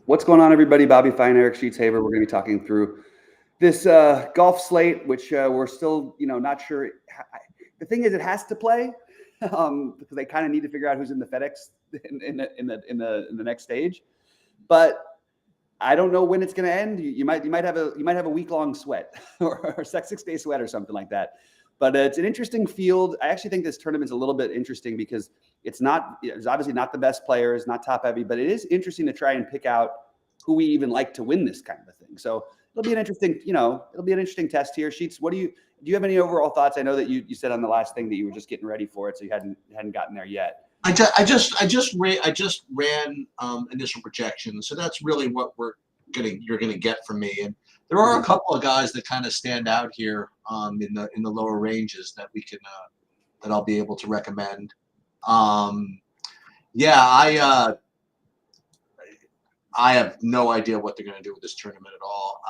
What's going on, everybody? BobbyFi and Eric Sheets-Haver. We're going to be talking through this golf slate, which we're still, not sure. The thing is, it has to play because they kind of need to figure out who's in the FedEx in the next stage. But I don't know when it's going to end. You might have a week-long sweat or a 6-day sweat or something like that. But it's an interesting field. I actually think this tournament's a little bit interesting because it's obviously not the best players, not top heavy, but it is interesting to try and pick out who we even like to win this kind of a thing. So it'll be an interesting test here. Sheets, do you have any overall thoughts? I know that you said on the last thing that you were just getting ready for it, so you hadn't gotten there yet. I just ran initial projections, so that's really what you're gonna get from me. And there are a couple of guys that kind of stand out here in the lower ranges that we can that I'll be able to recommend. I have no idea what they're going to do with this tournament at all.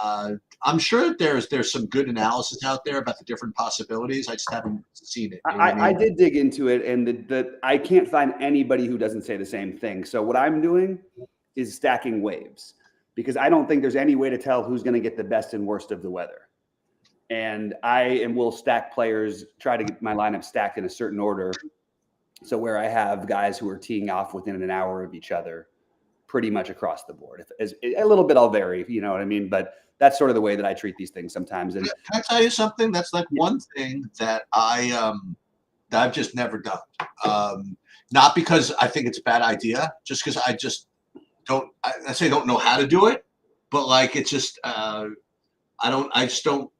I'm sure that there's some good analysis out there about the different possibilities. I just haven't seen it. I did dig into it, and I can't find anybody who doesn't say the same thing. So what I'm doing is stacking waves because I don't think there's any way to tell who's going to get the best and worst of the weather. And will stack players, try to get my lineup stacked in a certain order. So where I have guys who are teeing off within an hour of each other, pretty much across the board. A little bit, I'll vary, you know what I mean? But that's sort of the way that I treat these things sometimes. And can I tell you something? That's like one thing that I've just never done. Not because I think it's a bad idea, just because I just don't. I say don't know how to do it, but like it's just I just don't.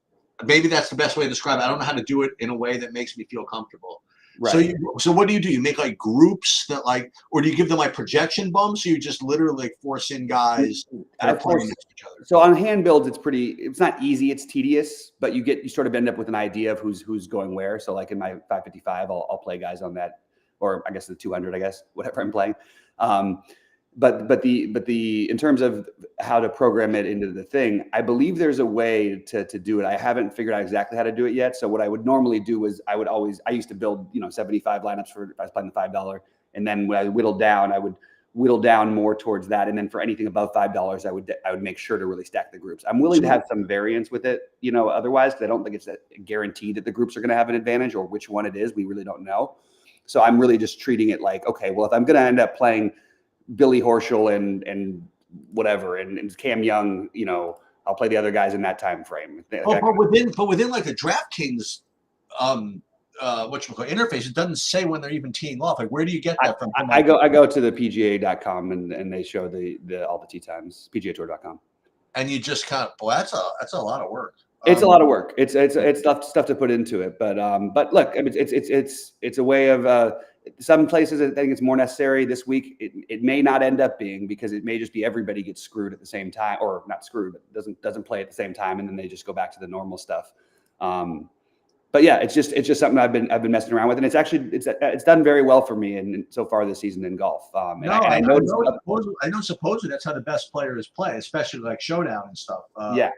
Maybe that's the best way to describe it. I don't know how to do it in a way that makes me feel comfortable. Right. So what do? You make like groups that like, or do you give them like projection bumps? Or you just literally like force in guys that are playing against each other? So on hand builds, it's not easy, it's tedious, but you sort of end up with an idea of who's going where. So like in my 555, I'll play guys on that, or I guess the 200, whatever I'm playing. But in terms of how to program it into the thing, I believe there's a way to do it. I haven't figured out exactly how to do it yet. So what I would normally do is I used to build 75 lineups if I was playing the $5, and then when I whittled down, I would whittle down more towards that, and then for anything above $5, I would make sure to really stack the groups. I'm willing to have some variance with it, otherwise, because I don't think it's guaranteed that the groups are going to have an advantage, or which one it is. We really don't know. So I'm really just treating it like, okay, well, if I'm going to end up playing Billy Horschel and whatever, and Cam Young, I'll play the other guys in that time frame. But within like a DraftKings interface, it doesn't say when they're even teeing off. Like, where do you get that from? I go to the PGA.com and they show all the tee times, PGAtour.com. And you just kind of, that's a lot of work. It's a lot of work. It's stuff to put into it. But look, I mean, it's a way of. Some places I think it's more necessary. This week it may not end up being, because it may just be everybody gets screwed at the same time, or not screwed, but doesn't play at the same time, and then they just go back to the normal stuff. But yeah, it's just something I've been messing around with, and it's done very well for me and so far this season in golf. I know supposedly that's how the best players play, especially like Showdown and stuff. We're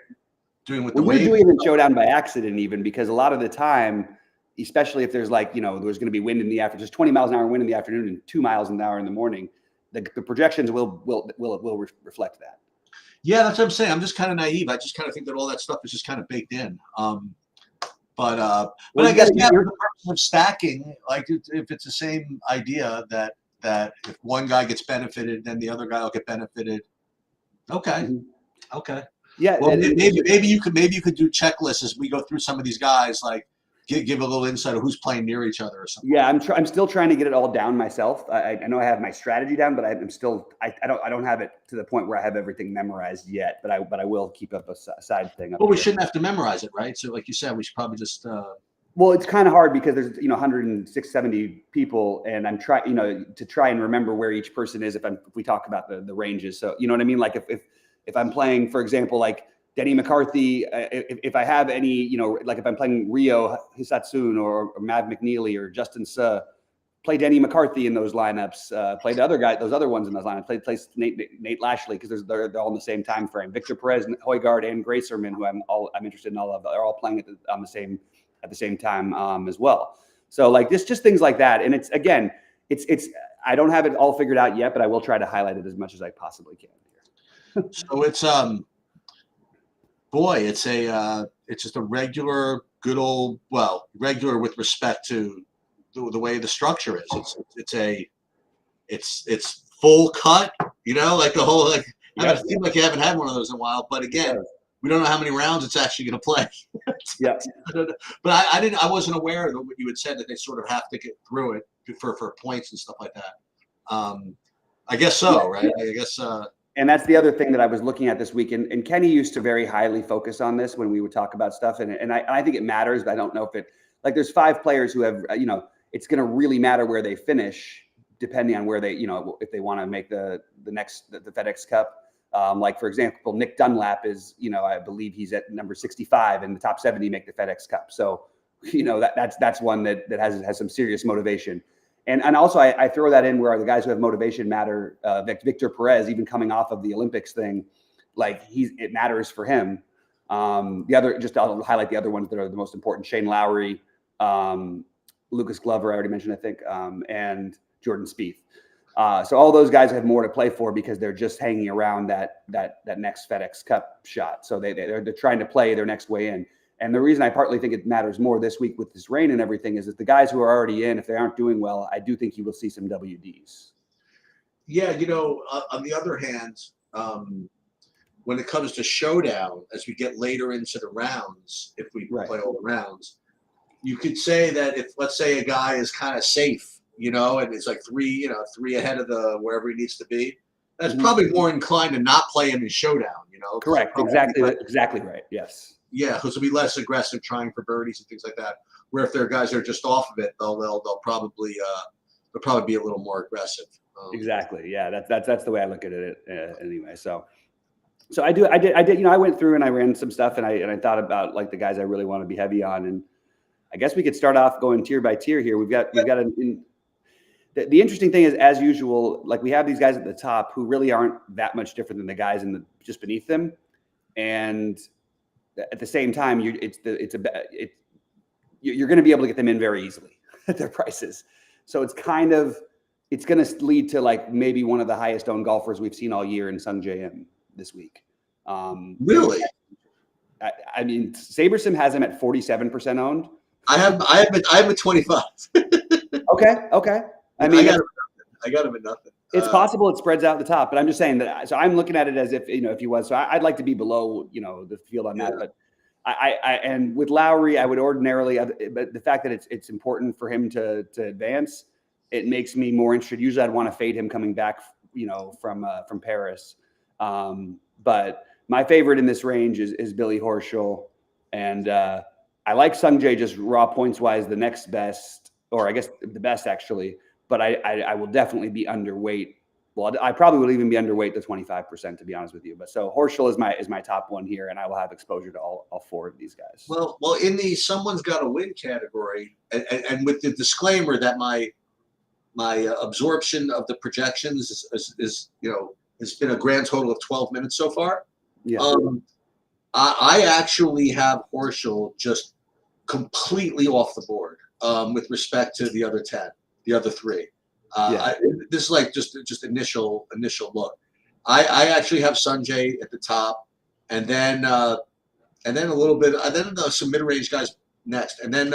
doing it Showdown by accident, even, because a lot of the time, especially if there's there's going to be wind in the afternoon, just 20 miles an hour wind in the afternoon and 2 miles an hour in the morning, the projections will reflect that. Yeah, that's what I'm saying. I'm just kind of naive. I just kind of think that all that stuff is just kind of baked in. But I guess the purpose of stacking, like if it's the same idea that if one guy gets benefited, then the other guy will get benefited. Okay. Yeah. Well, maybe you could do checklists as we go through some of these guys, like give a little insight of who's playing near each other or something. Yeah, I'm still trying to get it all down myself. I know I have my strategy down, but I'm still I don't have it to the point where I have everything memorized yet. But I will keep up a side thing. Well, we shouldn't have to memorize it, right? So like you said, we should probably just. Well, it's kind of hard because there's 170 people, and I'm trying to try and remember where each person is if we talk about the ranges. So you know what I mean? Like if I'm playing, for example, like Denny McCarthy, if I have any, like if I'm playing Rio Hisatsune or Mav McNeely or Justin Suh, play Denny McCarthy in those lineups. Play the other guy, those other ones in those lineups. Play Nate Lashley, because they're all in the same time frame. Victor Perez, Højgaard, and Gracerman, who I'm interested in all of, are all playing at the same time as well. So like just things like that. And it's I don't have it all figured out yet, but I will try to highlight it as much as I possibly can. So it's boy, it's just a regular, good old, well, regular with respect to the way the structure is. It's full cut, like the whole like. I feel like you haven't had one of those in a while, but again, we don't know how many rounds it's actually going to play. Yeah. But I wasn't aware of what you had said, that they sort of have to get through it for points and stuff like that. I guess so, right? I guess. And that's the other thing that I was looking at this week. And Kenny used to very highly focus on this when we would talk about stuff. And I think it matters, but I don't know if it, like, there's 5 players who have, it's going to really matter where they finish, depending on where they, if they want to make the FedEx Cup. Like, for example, Nick Dunlap is, I believe he's at number 65 and the top 70 make the FedEx Cup. So, that's one that has some serious motivation. And also I throw that in where the guys who have motivation matter. Victor Perez, even coming off of the Olympics thing, like it matters for him. I'll highlight the other ones that are the most important: Shane Lowry, Lucas Glover, I already mentioned, I think, and Jordan Spieth. So all those guys have more to play for because they're just hanging around that next FedEx Cup shot. So they're trying to play their next way in. And the reason I partly think it matters more this week with this rain and everything is that the guys who are already in, if they aren't doing well, I do think you will see some WDs. Yeah, on the other hand, when it comes to showdown, as we get later into the rounds, if we play all the rounds, you could say that if, let's say, a guy is kind of safe, and it's like three ahead of the wherever he needs to be, that's probably more inclined to not play him in showdown. Correct. Exactly right. Yes. Yeah, because they'll be less aggressive trying for birdies and things like that. Where if there are guys that are just off of it, they'll probably be a little more aggressive. Exactly. Yeah, that's the way I look at it anyway. So I did. I went through and I ran some stuff and I thought about like the guys I really want to be heavy on, and I guess we could start off going tier by tier here. The interesting thing is, as usual, like we have these guys at the top who really aren't that much different than the guys just beneath them, and at the same time, you're going to be able to get them in very easily at their prices. So it's going to lead to like maybe one of the highest owned golfers we've seen all year in Sung Jae Im this week. Really? I mean, Sabersim has him at 47% owned. I have a 25. Okay. I mean, I got him at nothing. It's possible it spreads out the top, but I'm just saying that. So I'm looking at it as if he was. So I'd like to be below the field on that. But and with Lowry, I would ordinarily. But the fact that it's important for him to advance, it makes me more interested. Usually, I'd want to fade him coming back, from Paris. But my favorite in this range is Billy Horschel, and I like Sungjae just raw points wise, the next best, or I guess the best actually. But I will definitely be underweight. Well, I probably will even be underweight the 25%, to be honest with you. But so Horschel is my top one here, and I will have exposure to all 4 of these guys. Well, in the someone's got to win category, and with the disclaimer that my absorption of the projections is has been a grand total of 12 minutes so far. Yeah. I actually have Horschel just completely off the board with respect to the other 10. The other 3. This is like just initial look. I actually have Sungjae at the top, and then a little bit, and then some mid range guys next, and then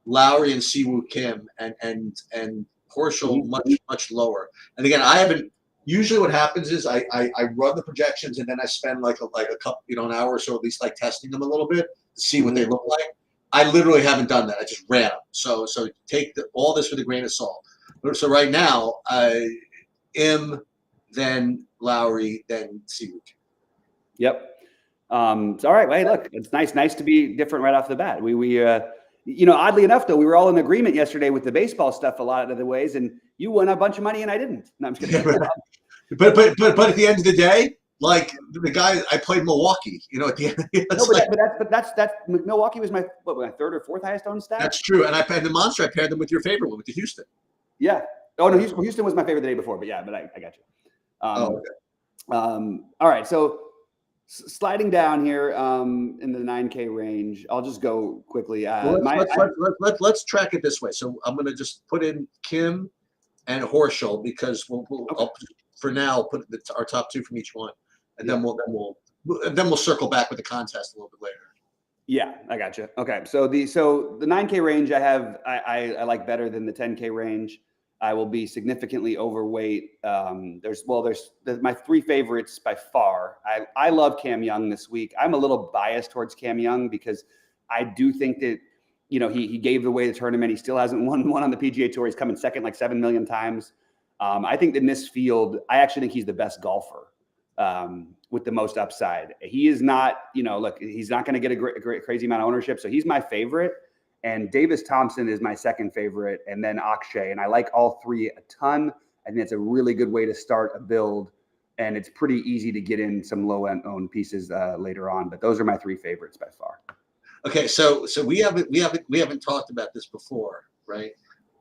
Lowry and Siwoo Kim and Horschel much lower. And again, I haven't. Usually, what happens is I run the projections and then I spend like a couple an hour or so at least like testing them a little bit to see what they look like. I literally haven't done that. I just ran them. So take all this with a grain of salt. So right now, Im, then Lowry, then Siwoo. Yep. So all right. Well, hey, look, it's nice to be different right off the bat. We oddly enough, though, we were all in agreement yesterday with the baseball stuff a lot of the ways, and you won a bunch of money and I didn't. No, I'm just kidding. But at the end of the day, like the guy, I played Milwaukee. At the end. But that's Milwaukee was my 3rd or 4th highest owned stat. That's true, and I paired the monster. I paired them with your favorite one, with the Houston. Yeah. Oh no, Houston was my favorite the day before, but yeah, but I got you. Okay. All right, so sliding down here in the 9K range, I'll just go quickly. Let's track it this way. So I'm going to just put in Kim and Horschel because I'll, for now, put our top 2 from each one. and then we'll circle back with the contest a little bit later. Yeah, I got you. Okay, so the 9K range I like better than the 10K range. I will be significantly overweight. There's my three favorites by far. I love Cam Young this week. I'm a little biased towards Cam Young because I do think that, you know, he gave away the tournament. He still hasn't won one on the PGA Tour. He's come in second like 7 million times. I think that in this field, I actually think he's the best golfer with the most upside. He is not, you know, look, he's not going to get a great crazy amount of ownership. So he's my favorite. And Davis Thompson is my second favorite. And then Akshay. And I like all three a ton. I think it's a really good way to start a build. And it's pretty easy to get in some low-end owned pieces later on. But those are my three favorites by far. Okay, so we haven't talked about this before, right?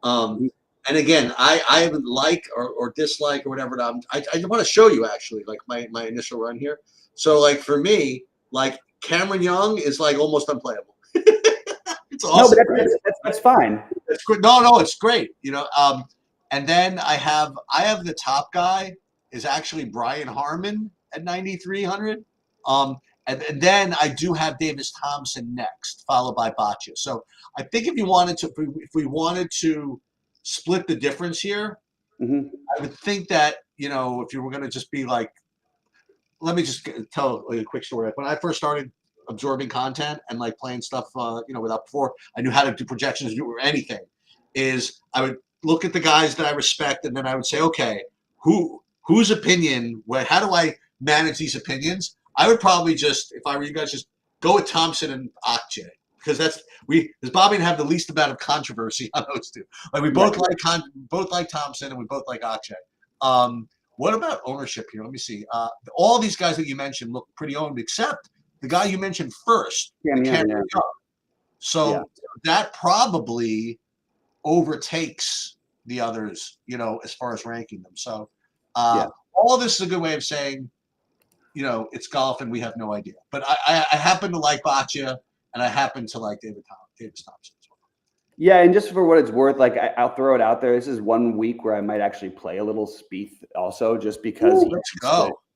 And again, I haven't like or dislike or whatever. I want to show you actually like my initial run here. So like for me, like Cameron Young is like almost unplayable. It's awesome. No, but that's fine. It's good. No, it's great. You know, and then I have the top guy is actually Brian Harmon at 9,300. And then I do have Davis Thompson next, followed by Boccia. So I think if we wanted to split the difference here, I would think that, you know, if you were going to just be like, let me just tell a quick story. Like when I first started absorbing content and like playing stuff, you know, without before I knew how to do projections or anything, is I would look at the guys that I respect, and then I would say, okay, whose opinion? How do I manage these opinions? I would probably just, if I were you guys, just go with Thompson and Akshay, because because Bobby and I have the least amount of controversy on those two. Like we both like Thompson and we both like Akshay. What about ownership here? Let me see. All these guys that you mentioned look pretty owned, except the guy you mentioned first, Cameron Young. So that probably overtakes the others, you know, as far as ranking them. So all of this is a good way of saying, you know, it's golf and we have no idea. But I happen to like Boccia and I happen to like Davis Thompson as well. Yeah, and just for what it's worth, like I'll throw it out there. This is 1 week where I might actually play a little Spieth also, just because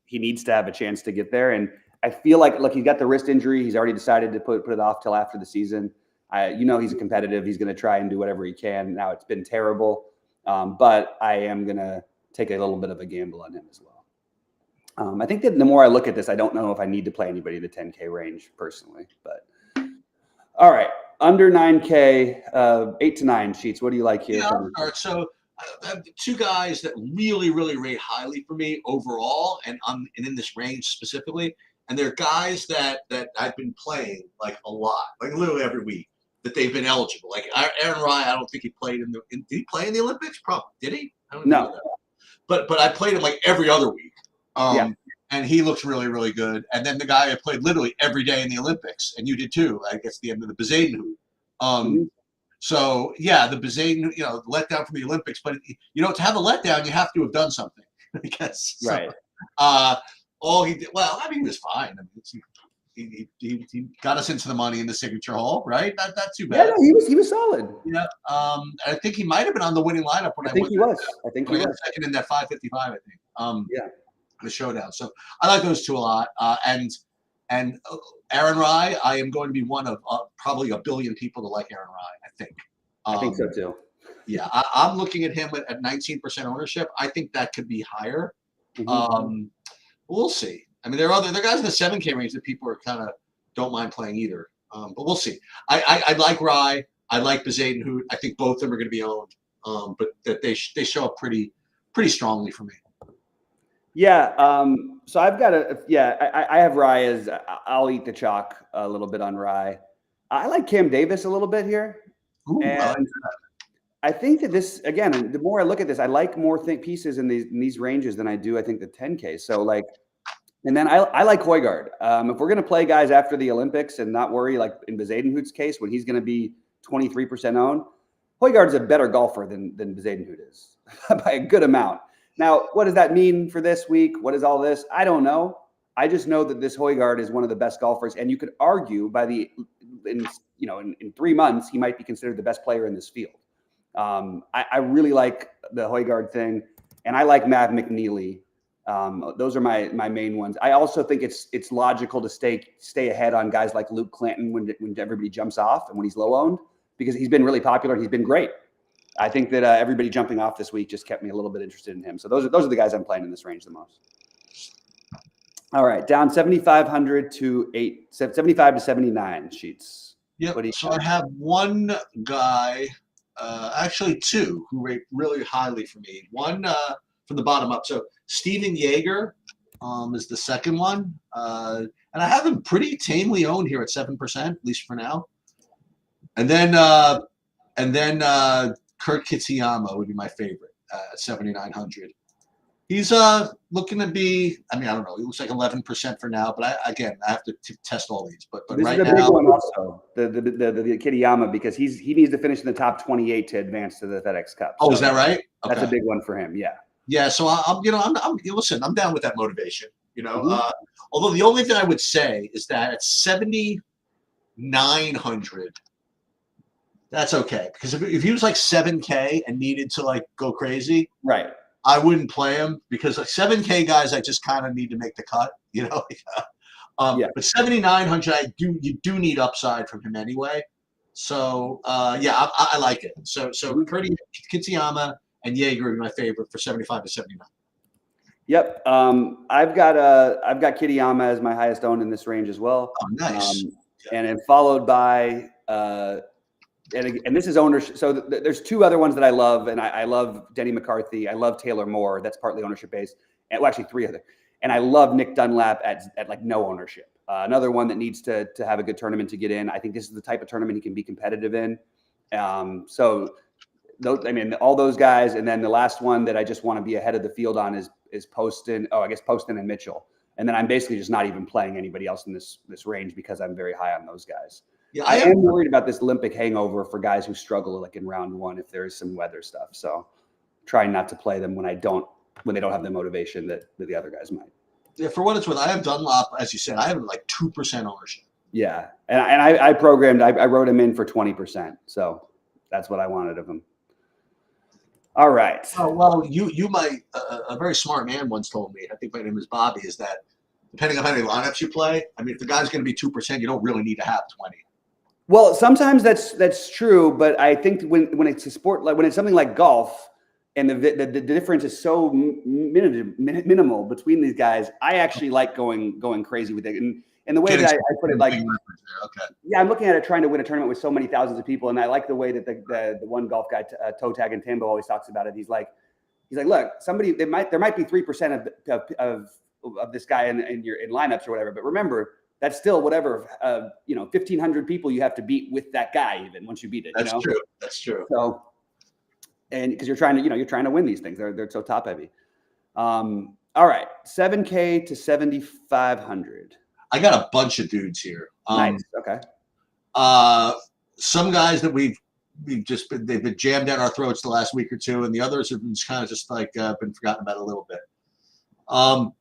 he needs to have a chance to get there. And I feel like, look, he's got the wrist injury. He's already decided to put it off till after the season. You know, he's competitive. He's going to try and do whatever he can. Now it's been terrible, but I am going to take a little bit of a gamble on him as well. I think that the more I look at this, I don't know if I need to play anybody in the 10K range personally. But all right, under 9K, 8 to 9 sheets. What do you like here? Yeah, all right. So I have two guys that really, really rate highly for me overall, and in this range specifically. And they're guys that I've been playing like a lot, like literally every week that they've been eligible. Like Aaron Rai, I don't think he played did he play in the Olympics? Probably. Did he? I don't know that. But I played him like every other week. And he looks really, really good. And then the guy I played literally every day in the Olympics, and you did too, I guess, the end of the Bezadenhout. So, yeah, the Bezadenhout, you know, letdown from the Olympics. But, you know, to have a letdown, you have to have done something, I guess. Right. All he did, well, I mean, he was fine. I mean, he got us into the money in the signature hole, right? Not too bad. Yeah, no, he was solid. Yeah. I think he might have been on the winning lineup when I think he was. I think he was second in that 555. I think. The showdown. So I like those two a lot. And Aaron Rai, I am going to be one of probably a billion people that like Aaron Rai. I think. I think so too. Yeah, I'm looking at him at 19% ownership. I think that could be higher. We'll see. I mean, there are guys in the 7K range that people are kind of don't mind playing either. But we'll see. I like Rai. I like Bezadenhout. I think both of them are going to be owned. But that they show up pretty strongly for me. Yeah. So I've got I have Rai as I'll eat the chalk a little bit on Rai. I like Cam Davis a little bit here. Ooh, and I think that this, again, the more I look at this, I like more pieces in these ranges than I do, I think, the 10K. So like, and then I like Højgaard. If we're going to play guys after the Olympics and not worry, like in Bezadenhout's case, when he's going to be 23% owned, Højgaard's a better golfer than Bezadenhout is by a good amount. Now, what does that mean for this week? What is all this? I don't know. I just know that this Højgaard is one of the best golfers, and you could argue in 3 months he might be considered the best player in this field. I really like the Højgaard thing, and I like Matt McNeely Those are my main ones. I also think it's logical to stay ahead on guys like Luke Clanton when everybody jumps off and when he's low owned, because he's been really popular and he's been great. I think that everybody jumping off this week just kept me a little bit interested in him. So those are the guys I'm playing in this range the most. All right, down 7,500 to 75 to 79 sheets. Yep. So I have one guy, actually two, who rate really highly for me. One from the bottom up. So Steven Yeager is the second one, and I have him pretty tamely owned here at 7%, at least for now. And then Kurt Kitsuyama would be my favorite at 7,900. He's looking to be. I mean, I don't know. He looks like 11% for now, but I have to test all these. But this right is a now, big one also, the Kitayama, because he needs to finish in the top 28 to advance to the FedEx Cup. Oh, is that right? Okay. That's a big one for him. Yeah. Yeah. So I'm listen. I'm down with that motivation. Although the only thing I would say is that at 7,900, that's okay, because if he was like 7K and needed to like go crazy, right, I wouldn't play him, because like 7K guys, I just kind of need to make the cut, Yeah. But 7,900, you do need upside from him anyway. So I like it. So Kitsuyama and Yeager are my favorite for 75 to 79. Yep. I've got Kitayama as my highest owned in this range as well. Oh, nice. And followed by and this is ownership. So there's two other ones that I love, and I love Denny McCarthy. I love Taylor Moore. That's partly ownership based, and well, actually three other. And I love Nick Dunlap at like no ownership. Another one that needs to have a good tournament to get in. I think this is the type of tournament he can be competitive in. So those, I mean, all those guys, and then the last one that I just want to be ahead of the field on is Poston. Oh, I guess Poston and Mitchell. And then I'm basically just not even playing anybody else in this range because I'm very high on those guys. Yeah, I am worried about this Olympic hangover for guys who struggle like in round one if there is some weather stuff. So trying not to play them when they don't have the motivation that the other guys might. Yeah, for what it's worth, I have Dunlop, as you said, I have like 2% ownership. Yeah, and I programmed, I wrote him in for 20%, so that's what I wanted of him. All right. Oh, well, you might, a very smart man once told me, I think my name is Bobby, is that depending on how many lineups you play, I mean, if the guy's going to be 2%, you don't really need to have 20. Well, sometimes that's true, but I think when it's a sport, like when it's something like golf, and the difference is so minimal between these guys, I actually like going crazy with it. And the way that I put it, like, yeah, I'm looking at it trying to win a tournament with so many thousands of people, and I like the way that the one golf guy, Toe Tag and Tambo, always talks about it. He's like, look, there might be 3% of this guy in lineups or whatever, but remember, that's still whatever 1,500 people you have to beat with that guy even once you beat it. That's true. That's true. So, and because you're trying to win these things, they're so top heavy. All right, 7K to 7,500. I got a bunch of dudes here. Nice. Okay. Some guys that they've been jammed down our throats the last week or two, and the others have been kind of just like been forgotten about a little bit.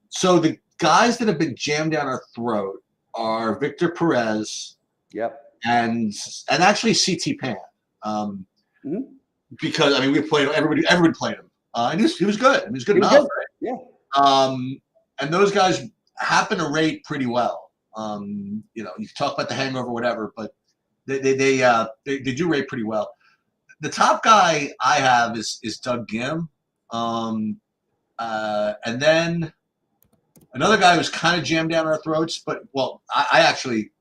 So the guys that have been jammed down our throat are Victor Perez. Yep. And actually CT Pan. Because I mean, we played everybody played him, and he was good. He was good enough. Yeah. And those guys happen to rate pretty well. You can talk about the hangover, whatever, but they do rate pretty well. The top guy I have is Doug Gim, and then another guy who's kind of jammed down our throats, but I actually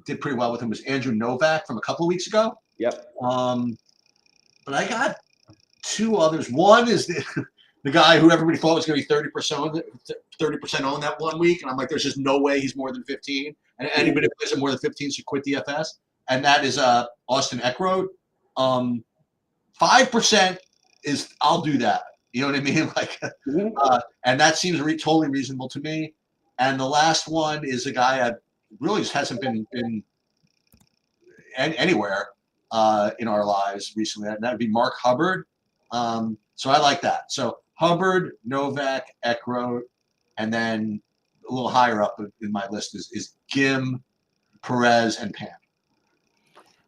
did pretty well with him, was Andrew Novak from a couple of weeks ago. Yep. But I got two others. One is the guy who everybody thought was going to be 30% on that 1 week, and I'm like, there's just no way he's more than 15. And anybody who plays him more than 15 should quit DFS. And that is Austin Eckroat. 5% is I'll do that. You know what I mean? Like, and that seems totally reasonable to me. And the last one is a guy that really just hasn't been anywhere in our lives recently. That would be Mark Hubbard. So I like that. So Hubbard, Novak, Eckroat, and then a little higher up in my list is Gim, Perez, and Pan.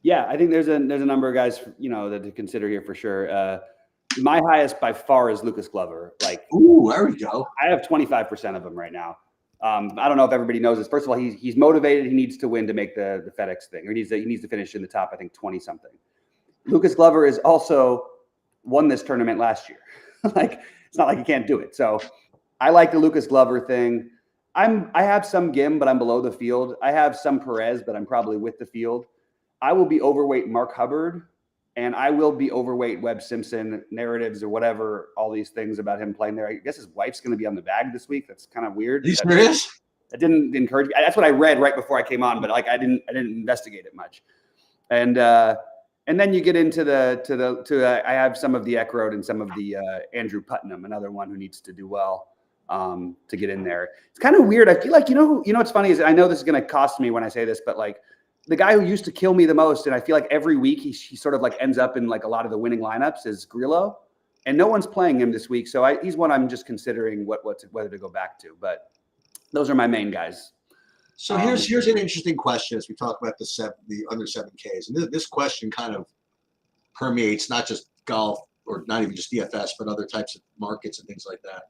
Yeah, I think there's a number of guys that to consider here for sure. My highest by far is Lucas Glover. Like, ooh, there we go. I have 25% of him right now. I don't know if everybody knows this. First of all, he's motivated. He needs to win to make the FedEx thing, or he needs to finish in the top, I think, 20 something. Lucas Glover is also won this tournament last year. Like, it's not like he can't do it. So I like the Lucas Glover thing. I have some Gim, but I'm below the field. I have some Perez, but I'm probably with the field. I will be overweight Mark Hubbard, and I will be overweight Webb Simpson, narratives or whatever, all these things about him playing there. I guess his wife's going to be on the bag this week. That's kind of weird. Are you serious? That didn't encourage me. That's what I read right before I came on, but like I didn't investigate it much. And then you get into I have some of the Eckroad and some of the Andrew Putnam, another one who needs to do well to get in there. It's kind of weird. I feel like, what's funny is I know this is going to cost me when I say this, but like the guy who used to kill me the most, and I feel like every week he sort of like ends up in like a lot of the winning lineups, is Grillo, and no one's playing him this week. So he's one I'm just considering whether to go back to. But those are my main guys. So here's an interesting question as we talk about the under 7Ks, and this question kind of permeates not just golf or not even just DFS, but other types of markets and things like that.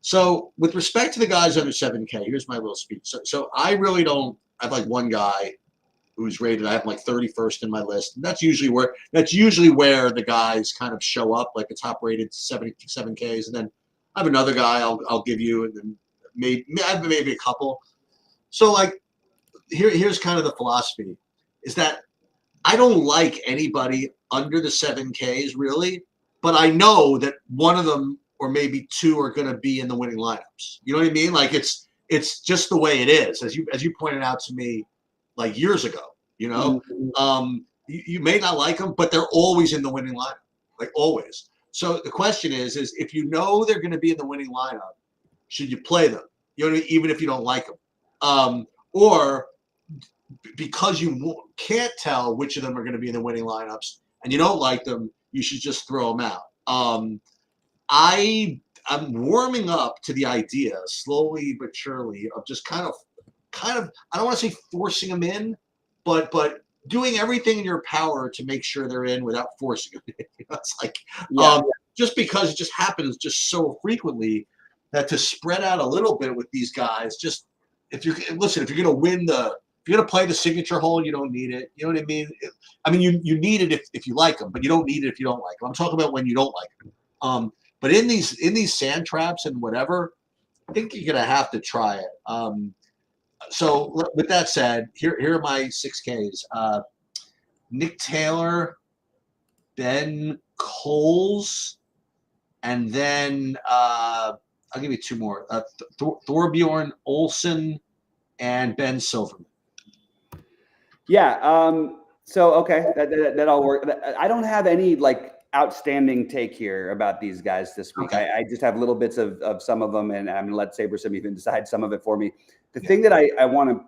So with respect to the guys under 7K, here's my little speech. So I really don't. I have like one guy who's rated. I have like 31st in my list, and that's usually where the guys kind of show up, like a top rated 77Ks, and then I have another guy I'll give you, and then maybe a couple. So like here's kind of the philosophy is that I don't like anybody under the 7Ks really, but I know that one of them or maybe two are going to be in the winning lineups. You know what I mean? Like it's just the way it is, as you pointed out to me like years ago. Mm-hmm. You may not like them, but they're always in the winning lineup, like always. So the question is if you know they're going to be in the winning lineup, should you play them? You know what I mean? Even if you don't like them, or because you can't tell which of them are going to be in the winning lineups and you don't like them, you should just throw them out. I'm warming up to the idea slowly but surely of just kind of I don't want to say forcing them in, but doing everything in your power to make sure they're in without forcing them in. It's like just because it just happens just so frequently that to spread out a little bit with these guys, just if you're going to play the signature hole, you don't need it. You know what I mean? You need it if you like them, but you don't need it if you don't like them. I'm talking about when you don't like them. But in these sand traps and whatever, I think you're going to have to try it. So with that said, here are my 6Ks. Nick Taylor, Ben Coles, and then I'll give you two more. Thorbjorn Olsen and Ben Silverman. Yeah. So okay, that all works. I don't have any like outstanding take here about these guys this week. Okay. I just have little bits of some of them, and I'm gonna let SaberSim even decide some of it for me. The thing that I want to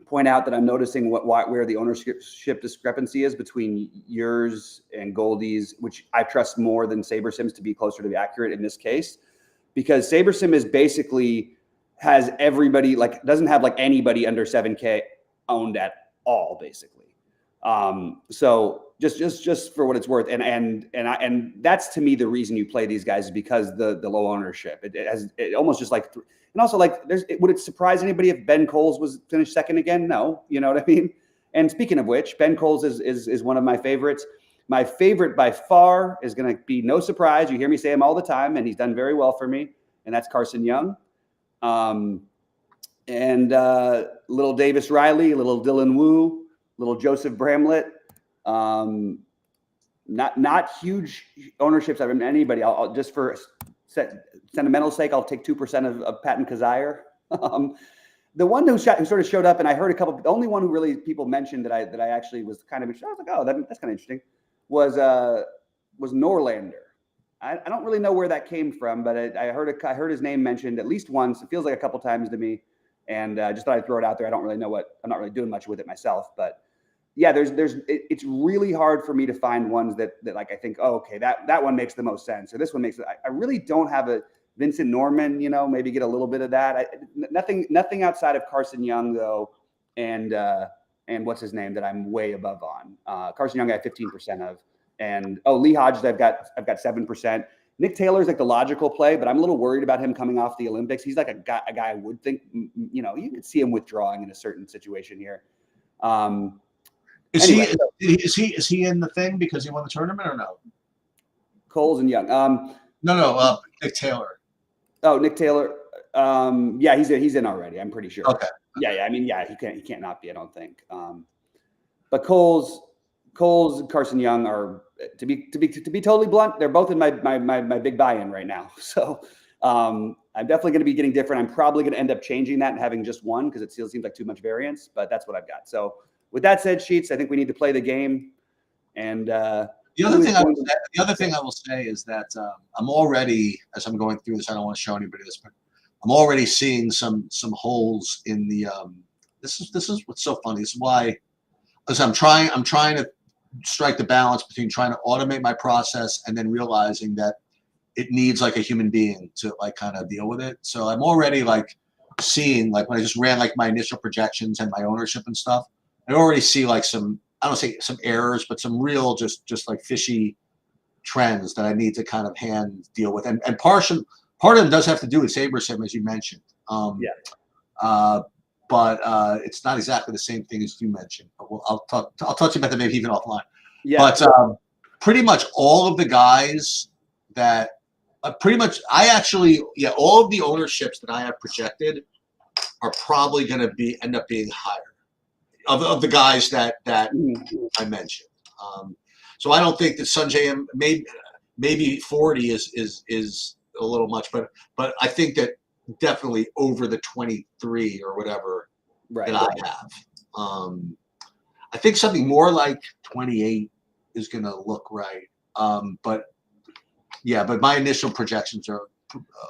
point out that I'm noticing where the ownership discrepancy is between yours and Goldie's, which I trust more than SaberSim's to be closer to be accurate in this case, because SaberSim is basically has everybody, like doesn't have like anybody under 7K owned at all, basically. So just for what it's worth, and that's to me the reason you play these guys is because the low ownership. It almost just like, and also like would it surprise anybody if Ben Coles was finished second again? No, you know what I mean. And speaking of which, Ben Coles is one of my favorites. My favorite by far is going to be no surprise. You hear me say him all the time, and he's done very well for me. And that's Carson Young, and little Davis Riley, little Dylan Wu, little Joseph Bramlett. Not huge ownerships of anybody. I'll just for sentimental sake, I'll take 2% of Patton Kazire. The one who sort of showed up, and I heard the only one who really people mentioned that I actually was kind of interested. I was like, oh, that's kind of interesting. Was Norlander. I don't really know where that came from, but I heard his name mentioned at least once. It feels like a couple times to me, and just thought I'd throw it out there. I don't really know I'm not really doing much with it myself, but yeah, it's really hard for me to find ones that like I think, oh, okay, that one makes the most sense, or this one makes it. I really don't have a Vincent Norman, maybe get a little bit of that. Nothing outside of Carson Young though, and what's his name that I'm way above on. Carson Young I have 15% of, And Lee Hodges, I've got 7%. Nick Taylor's like the logical play, but I'm a little worried about him coming off the Olympics. He's like a guy I would think, you could see him withdrawing in a certain situation here. Is he in the thing because he won the tournament or no? Coles and Young. No, Nick Taylor. Oh, Nick Taylor. Yeah, he's in already. I'm pretty sure. Okay. Yeah. I mean, yeah, he can't not be. I don't think. But Coles, and Carson Young are to be totally blunt. They're both in my big buy-in right now. So I'm definitely going to be getting different. I'm probably going to end up changing that and having just one because it still seems like too much variance. But that's what I've got. So with that said, Sheets, I think we need to play the game. And the other thing I will say is that I'm already, as I'm going through this, I don't want to show anybody this, but I'm already seeing some holes in the. This is what's so funny. This is why, as I'm trying to strike the balance between trying to automate my process and then realizing that it needs like a human being to like kind of deal with it. So I'm already like seeing like when I just ran like my initial projections and my ownership and stuff, I already see like some, I don't say some errors, but some real just like fishy trends that I need to kind of hand deal with. And part of them does have to do with SaberSim, as you mentioned. But it's not exactly the same thing as you mentioned. But I'll talk to you about that maybe even offline. Yeah. But pretty much all of the guys that all of the ownerships that I have projected are probably going to end up being higher of the guys that I mentioned. So I don't think that Sanjay maybe 40 is a little much, but I think that definitely over the 23 or whatever that I have. I think something more like 28 is going to look right. But my initial projections are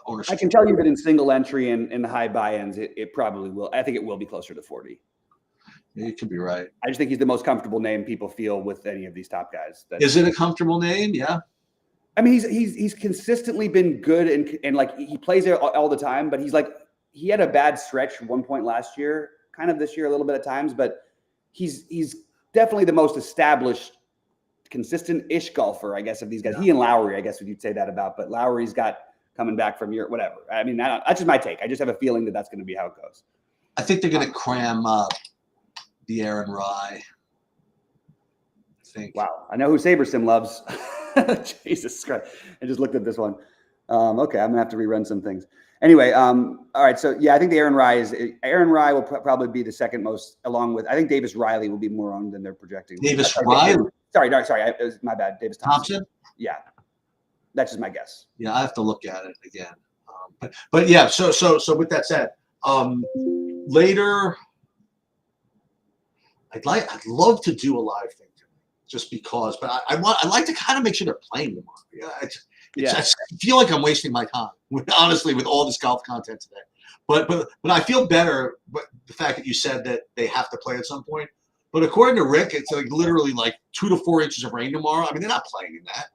ownership. I can tell you that in single entry and in the high buy-ins, it probably will. I think it will be closer to 40. You could be right. I just think he's the most comfortable name people feel with any of these top guys. Is it a comfortable name? Yeah. I mean, he's consistently been good and like he plays there all the time, but he had a bad stretch at one point last year, kind of this year a little bit at times, but he's definitely the most established, consistent-ish golfer, I guess, of these guys. Yeah. He and Lowry, I guess, would you say that about, but Lowry's got coming back from Europe, whatever. I mean, that's just my take. I just have a feeling that that's going to be how it goes. I think they're going to cram up the Aaron Rye. Wow, I know who SaberSim loves. Jesus Christ. I just looked at this one. Okay, I'm going to have to rerun some things. Anyway, all right, so yeah, I think the Aaron Rye will probably be the second most, along with, I think Davis Riley will be more owned than they're projecting. Davis Riley? Sorry, it was my bad. Davis Thompson? Yeah, that's just my guess. Yeah, I have to look at it again. But yeah, so with that said, later, I'd love to do a live thing. Just because, but I like to kind of make sure they're playing tomorrow. Yeah, I feel like I'm wasting my time, honestly, with all this golf content today. But I feel better. But the fact that you said that they have to play at some point. But according to Rick, it's like literally like 2 to 4 inches of rain tomorrow. I mean, they're not playing in that.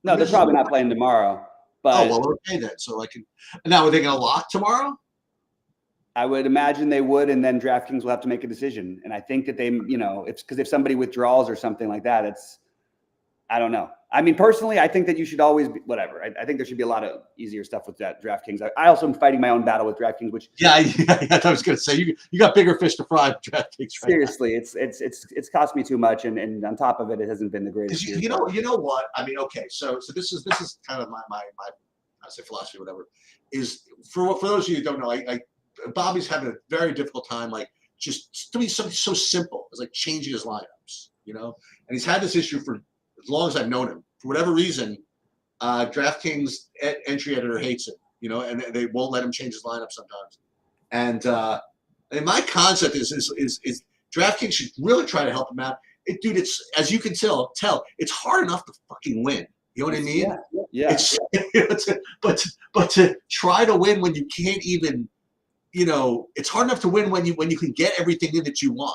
No, they're probably not playing tomorrow. But okay then. So I can. Now, are they going to lock tomorrow? I would imagine they would, and then DraftKings will have to make a decision. And I think that it's because if somebody withdraws or something like that, I don't know. I mean, personally, I think that you should always be whatever. I think there should be a lot of easier stuff with that DraftKings. I also am fighting my own battle with DraftKings, which I was going to say you got bigger fish to fry with DraftKings. Seriously, it's cost me too much, and on top of it, it hasn't been the greatest. You know what? I mean, okay, so this is kind of my I say philosophy, whatever. Is for those of you who don't know, Bobby's having a very difficult time, like just doing something so simple as like changing his lineups, and he's had this issue for as long as I've known him. For whatever reason, DraftKings entry editor hates it, and they won't let him change his lineup sometimes. And my concept is DraftKings should really try to help him out. Dude, it's, as you can tell, it's hard enough to fucking win. You know what I mean? Yeah. But to try to win when you can't even. It's hard enough to win when you can get everything in that you want,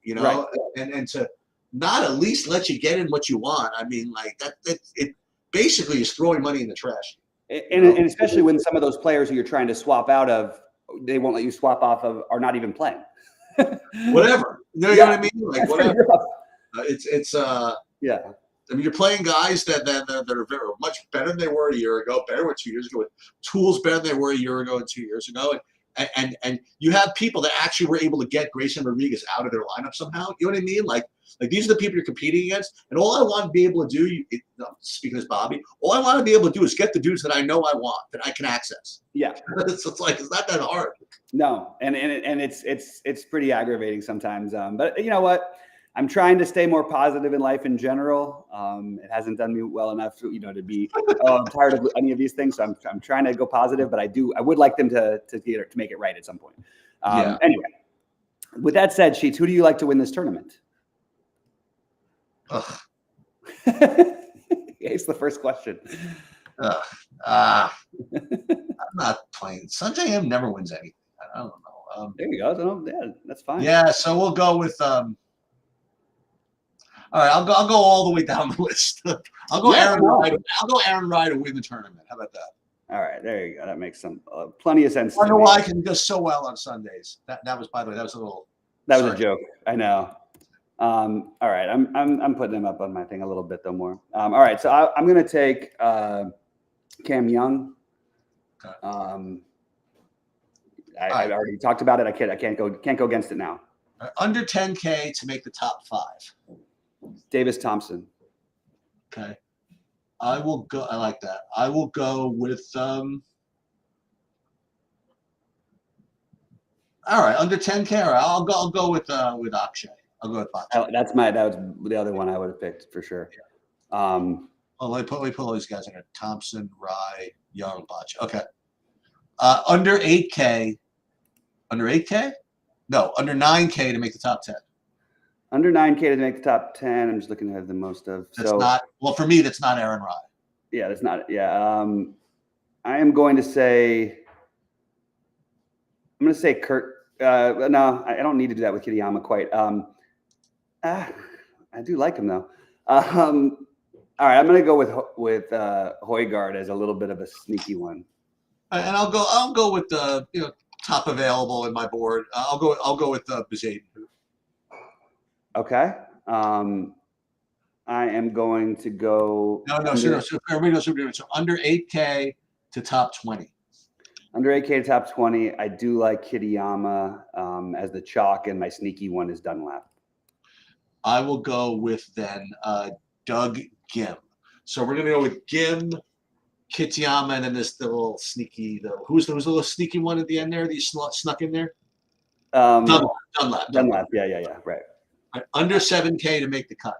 right. and to not at least let you get in what you want. I mean, like that it basically is throwing money in the trash. And especially when some of those players who you're trying to swap out of, they won't let you swap off of, are not even playing. Whatever. You know what I mean? Like whatever. It's yeah. I mean, you're playing guys that are very much better than they were a year ago, better than 2 years ago, with tools better than they were a year ago and 2 years ago, and you have people that actually were able to get Grayson Rodriguez out of their lineup somehow. You know what I mean? Like these are the people you're competing against, and all I want to be able to do, speaking as Bobby, all I want to be able to do is get the dudes that I know I want, that I can access. Yeah, it's not that hard. No, and it's pretty aggravating sometimes. But you know what? I'm trying to stay more positive in life in general. It hasn't done me well enough, to be I'm tired of any of these things. So I'm trying to go positive, but I would like them to make it right at some point. Anyway, with that said, Sheets, who do you like to win this tournament? It's the first question. I'm not playing. Sanjay M never wins anything. I don't know. There you go. Yeah, that's fine. Yeah, so we'll go with all right, I'll go all the way down the list. I'll go Aaron Rye. I'll go Aaron Rye to win the tournament. How about that? All right, there you go. That makes some plenty of sense. I don't know why I can go so well on Sundays. That was, by the way, that was a little. That was a joke. I know. All right, I'm putting him up on my thing a little bit though more. All right, so I'm gonna take Cam Young. Okay. I already talked about it. I can't go against it now. Under 10K to make the top 5. Davis Thompson. Okay. I will go. I like that. I will go with all right, under 10K. All right, I'll go with Akshay. I'll go with Akshay. That was the other one I would have picked for sure. Let me put all these guys in there. Thompson, Rye, Young, Bach. Okay. Under 8K. Under 8K? No, under 9K to make the top 10. Under 9K to make the top 10. I'm just looking at the most of. That's not, well, for me, that's not Aaron Rye. Yeah, that's not. Yeah. I am going to say. I'm going to say Kurt. No, I don't need to do that with Kitayama quite. I do like him though. All right, I'm going to go with Højgaard as a little bit of a sneaky one. And I'll go with the top available in my board. I'll go with Bezaden. Okay. I am going to go. No. So under 8K to top 20. Under 8K to top 20. I do like Kitayama as the chalk, and my sneaky one is Dunlap. I will go with then Doug Gim. So we're gonna go with Gim, Kitayama, and then the little sneaky. Who's the little sneaky one at the end there that you snuck in there? Dunlap. Yeah. Right. Under 7K to make the cut.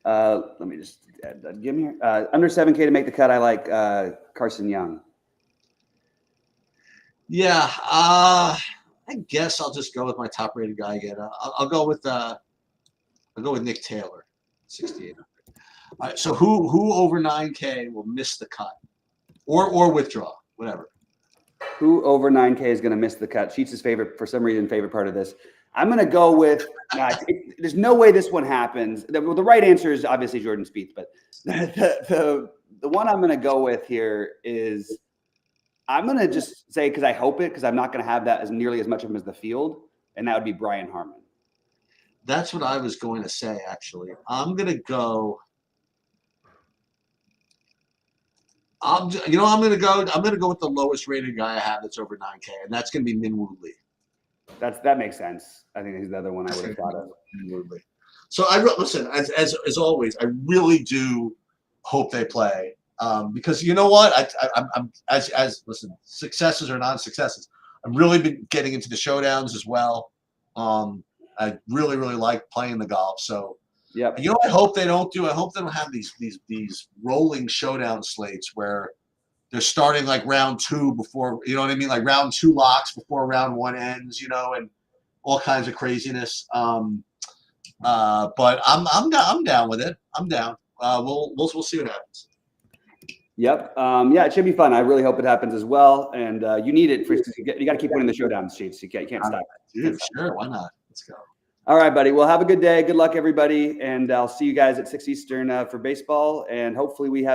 Let me just add that. Give me under 7K to make the cut. I like Carson Young. Yeah, I guess I'll just go with my top-rated guy again. I'll go with Nick Taylor, 6,800. All right, so who over 9K will miss the cut, or withdraw, whatever. Who over 9K is going to miss the cut? Sheets' favorite part of this. I'm going to go with. There's no way this one happens. The right answer is obviously Jordan Spieth, but the one I'm going to go with here is I'm going to just say, because I hope it, because I'm not going to have that as nearly as much of him as the field, and that would be Brian Harman. That's what I was going to say. Actually, I'm going to go. I'm going to go with the lowest rated guy I have that's over 9K, and that's going to be Minwoo Lee. That makes sense. I think he's the other one I would have thought of. So listen, as always, I really do hope they play because you know what? I'm listen, successes or non-successes. I've really been getting into the showdowns as well. I really like playing the golf. So yeah, I hope they don't do. I hope they don't have these rolling showdown slates where they're starting like round 2 before, you know what I mean? Like round 2 locks before round 1 ends, and all kinds of craziness. But I'm down with it. I'm down. We'll see what happens. Yep. Yeah, it should be fun. I really hope it happens as well. And you need it you got to keep winning the showdown sheets. You can't stop. Dude, sure. Why not? Let's go. All right, buddy. Well, have a good day. Good luck, everybody. And I'll see you guys at 6 Eastern for baseball. And hopefully we have